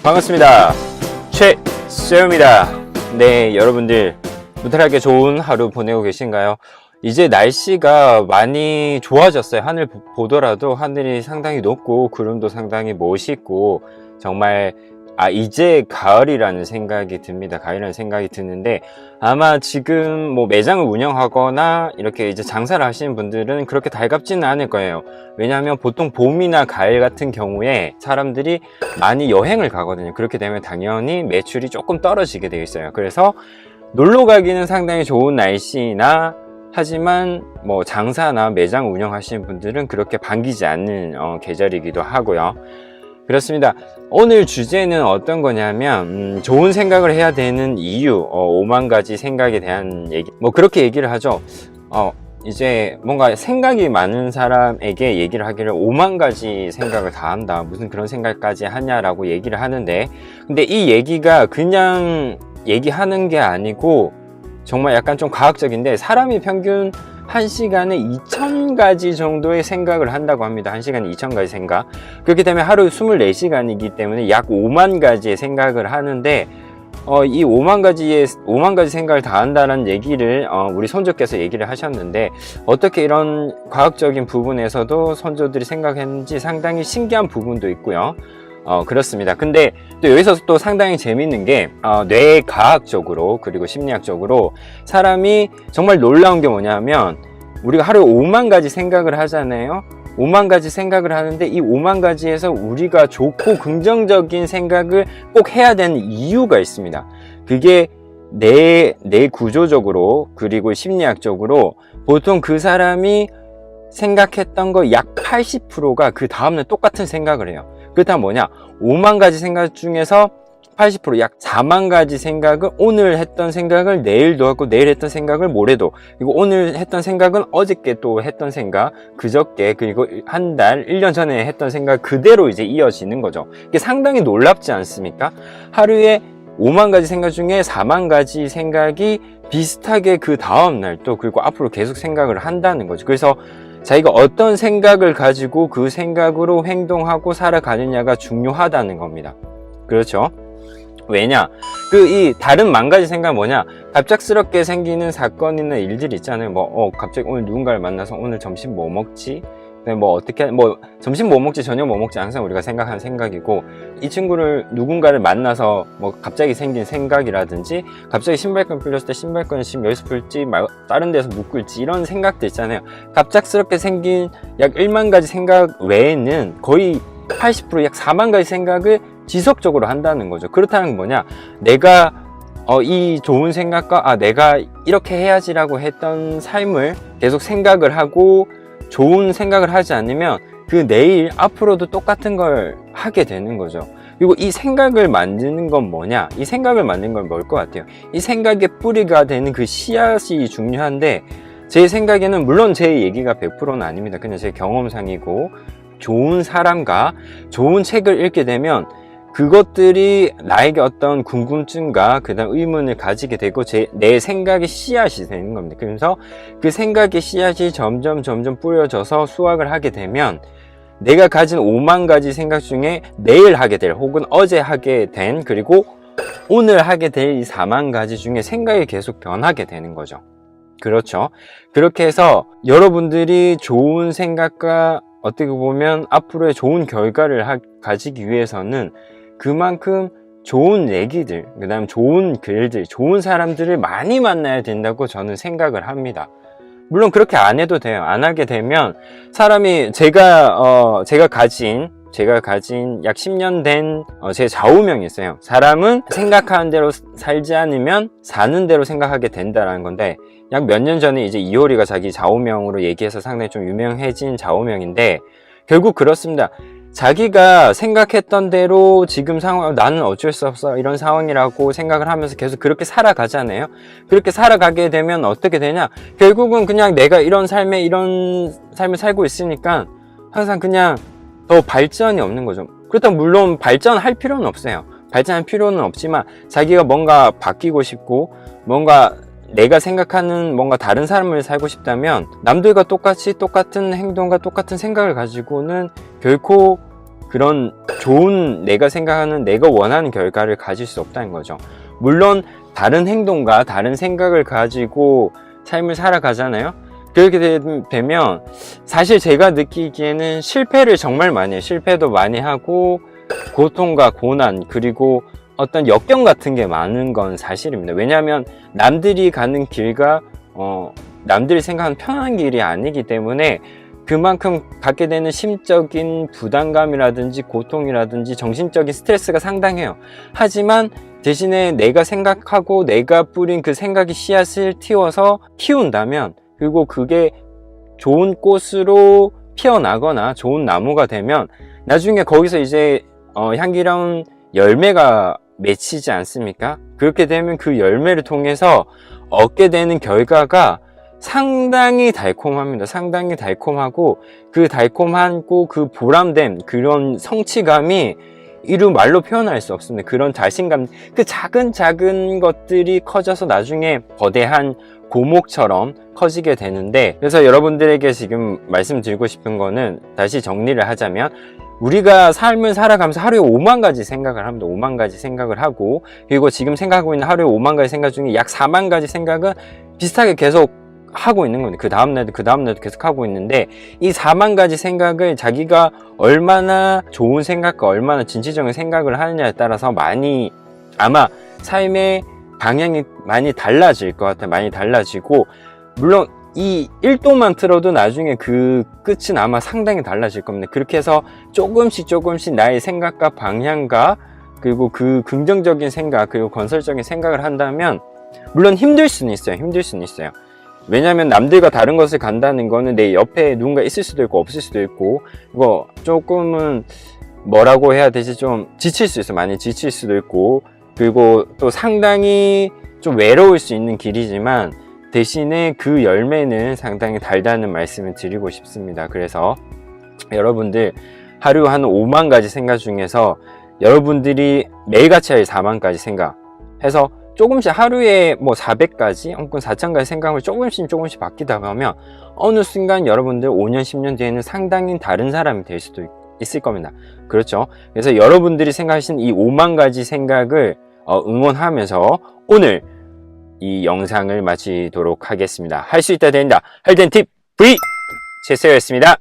반갑습니다. 최수영입니다. 네, 여러분들 무탈하게 좋은 하루 보내고 계신가요? 이제 날씨가 많이 좋아졌어요. 하늘 보더라도 하늘이 상당히 높고 구름도 상당히 멋있고 정말 이제 가을이라는 생각이 듭니다. 가을이라는 생각이 드는데 아마 지금 뭐 매장을 운영하거나 이렇게 이제 장사를 하시는 분들은 그렇게 달갑지는 않을 거예요. 왜냐하면 보통 봄이나 가을 같은 경우에 사람들이 많이 여행을 가거든요. 그렇게 되면 당연히 매출이 조금 떨어지게 되어 있어요. 그래서 놀러 가기는 상당히 좋은 날씨나 하지만 뭐 장사나 매장 운영하시는 분들은 그렇게 반기지 않는 계절이기도 하고요. 그렇습니다. 오늘 주제는 어떤 거냐면 좋은 생각을 해야 되는 이유, 5만 가지 생각에 대한 얘기, 뭐 그렇게 얘기를 하죠. 이제 뭔가 생각이 많은 사람에게 얘기를 하기를 5만 가지 생각을 다 한다, 무슨 그런 생각까지 하냐라고 얘기를 하는데, 근데 이 얘기가 그냥 얘기하는 게 아니고 정말 약간 좀 과학적인데, 사람이 평균 1시간에 2,000가지 정도의 생각을 한다고 합니다. 1시간에 2,000가지 생각. 그렇게 되면 하루 24시간이기 때문에 약 5만 가지의 생각을 하는데, 이 5만 가지 생각을 다 한다는 얘기를, 우리 선조께서 얘기를 하셨는데, 어떻게 이런 과학적인 부분에서도 선조들이 생각했는지 상당히 신기한 부분도 있고요. 그렇습니다. 근데 또 여기서 또 상당히 재밌는 게, 뇌과학적으로 그리고 심리학적으로 사람이 정말 놀라운 게 뭐냐면, 우리가 하루에 5만 가지 생각을 하잖아요. 5만 가지 생각을 하는데 이 5만 가지에서 우리가 좋고 긍정적인 생각을 꼭 해야 되는 이유가 있습니다. 그게 뇌 구조적으로 그리고 심리학적으로 보통 그 사람이 생각했던 거 약 80%가 그 다음날 똑같은 생각을 해요. 그렇다면 뭐냐? 5만 가지 생각 중에서 80%, 약 4만 가지 생각을, 오늘 했던 생각을 내일도 하고, 내일 했던 생각을 모레도, 그리고 오늘 했던 생각은 어저께 또 했던 생각, 그저께, 그리고 한 달, 1년 전에 했던 생각 그대로 이제 이어지는 거죠. 이게 상당히 놀랍지 않습니까? 하루에 5만 가지 생각 중에 4만 가지 생각이 비슷하게 그 다음날 또, 그리고 앞으로 계속 생각을 한다는 거죠. 그래서 자기가 어떤 생각을 가지고 그 생각으로 행동하고 살아가느냐가 중요하다는 겁니다. 그렇죠? 왜냐? 이 다른 10,000가지 생각은 뭐냐? 갑작스럽게 생기는 사건이나 일들이 있잖아요. 갑자기 오늘 누군가를 만나서 오늘 점심 뭐 먹지? 점심 뭐 먹지, 저녁 뭐 먹지, 항상 우리가 생각하는 생각이고, 이 친구를, 누군가를 만나서 갑자기 생긴 생각이라든지, 갑자기 신발끈 풀렸을 때 신발끈을 지금 여기서 풀지, 다른 데서 묶을지, 이런 생각들 있잖아요. 갑작스럽게 생긴 약 1만 가지 생각 외에는 거의 80%, 약 4만 가지 생각을 지속적으로 한다는 거죠. 그렇다는 건 뭐냐? 내가 이 좋은 생각과 내가 이렇게 해야지라고 했던 삶을 계속 생각을 하고 좋은 생각을 하지 않으면 그 내일 앞으로도 똑같은 걸 하게 되는 거죠. 그리고 이 생각을 만드는 건 뭐냐? 이 생각을 만드는 건 뭘 것 같아요? 이 생각의 뿌리가 되는 그 씨앗이 중요한데, 제 생각에는 물론 제 얘기가 100%는 아닙니다. 그냥 제 경험상이고, 좋은 사람과 좋은 책을 읽게 되면 그것들이 나에게 어떤 궁금증과 그다음 의문을 가지게 되고 내 생각의 씨앗이 되는 겁니다. 그래서 그 생각의 씨앗이 점점 뿌려져서 수확을 하게 되면 내가 가진 5만 가지 생각 중에 내일 하게 될, 혹은 어제 하게 된, 그리고 오늘 하게 될 이 4만 가지 중에 생각이 계속 변하게 되는 거죠. 그렇죠? 그렇게 해서 여러분들이 좋은 생각과 어떻게 보면 앞으로의 좋은 결과를 가지기 위해서는 그만큼 좋은 얘기들, 그 다음 좋은 글들, 좋은 사람들을 많이 만나야 된다고 저는 생각을 합니다. 물론 그렇게 안 해도 돼요. 안 하게 되면 사람이, 제가 가진 약 10년 된 제 좌우명이 있어요. 사람은 생각하는 대로 살지 않으면 사는 대로 생각하게 된다라는 건데, 약 몇 년 전에 이제 이효리가 자기 좌우명으로 얘기해서 상당히 좀 유명해진 좌우명인데, 결국 그렇습니다. 자기가 생각했던 대로 지금 상황, 나는 어쩔 수 없어, 이런 상황이라고 생각을 하면서 계속 그렇게 살아가잖아요. 그렇게 살아가게 되면 어떻게 되냐? 결국은 그냥 내가 이런 삶을 살고 있으니까 항상 그냥 더 발전이 없는 거죠. 그렇다면 물론 발전할 필요는 없어요. 발전할 필요는 없지만 자기가 뭔가 바뀌고 싶고, 뭔가 내가 생각하는 뭔가 다른 삶을 살고 싶다면 남들과 똑같이 똑같은 행동과 똑같은 생각을 가지고는 결코 그런 좋은 내가 생각하는 내가 원하는 결과를 가질 수 없다는 거죠. 물론 다른 행동과 다른 생각을 가지고 삶을 살아가잖아요. 그렇게 되면 사실 제가 느끼기에는 실패를 정말 많이 해요. 실패도 많이 하고 고통과 고난 그리고 어떤 역경 같은 게 많은 건 사실입니다. 왜냐하면 남들이 가는 길과 남들이 생각하는 편한 길이 아니기 때문에 그만큼 갖게 되는 심적인 부담감이라든지 고통이라든지 정신적인 스트레스가 상당해요. 하지만 대신에 내가 생각하고 내가 뿌린 그 생각이 씨앗을 틔워서 키운다면, 그리고 그게 좋은 꽃으로 피어나거나 좋은 나무가 되면 나중에 거기서 이제 향기로운 열매가 맺히지 않습니까? 그렇게 되면 그 열매를 통해서 얻게 되는 결과가 상당히 달콤합니다. 상당히 달콤하고 그 달콤하고 그 보람됨, 그런 성취감이 이루 말로 표현할 수 없습니다. 그런 자신감, 그 작은 것들이 커져서 나중에 거대한 고목처럼 커지게 되는데, 그래서 여러분들에게 지금 말씀드리고 싶은 거는, 다시 정리를 하자면, 우리가 삶을 살아가면서 하루에 5만 가지 생각을 합니다. 5만 가지 생각을 하고, 그리고 지금 생각하고 있는 하루에 5만 가지 생각 중에 약 4만 가지 생각은 비슷하게 계속 하고 있는 겁니다. 그 다음날도 계속 하고 있는데, 이 4만 가지 생각을 자기가 얼마나 좋은 생각과 얼마나 진취적인 생각을 하느냐에 따라서 많이, 아마 삶의 방향이 많이 달라질 것 같아요. 많이 달라지고, 물론 이 1도만 틀어도 나중에 그 끝은 아마 상당히 달라질 겁니다. 그렇게 해서 조금씩 나의 생각과 방향과, 그리고 그 긍정적인 생각, 그리고 건설적인 생각을 한다면, 물론 힘들 수는 있어요. 왜냐하면 남들과 다른 것을 간다는 거는 내 옆에 누군가 있을 수도 있고 없을 수도 있고, 이거 조금은 뭐라고 해야 되지, 좀 지칠 수 있어요. 많이 지칠 수도 있고, 그리고 또 상당히 좀 외로울 수 있는 길이지만 대신에 그 열매는 상당히 달다는 말씀을 드리고 싶습니다. 그래서 여러분들 하루 한 5만 가지 생각 중에서 여러분들이 매일같이 할 4만 가지 생각 해서 조금씩 하루에 뭐 400가지 혹은 4000가지 생각을 조금씩 바뀌다 보면 어느 순간 여러분들 5년 10년 뒤에는 상당히 다른 사람이 될 수도 있을 겁니다. 그렇죠? 그래서 여러분들이 생각하시는 이 5만 가지 생각을 응원하면서 오늘 이 영상을 마치도록 하겠습니다. 할 수 있다, 된다, 할 땐 팁 V! 최세였습니다.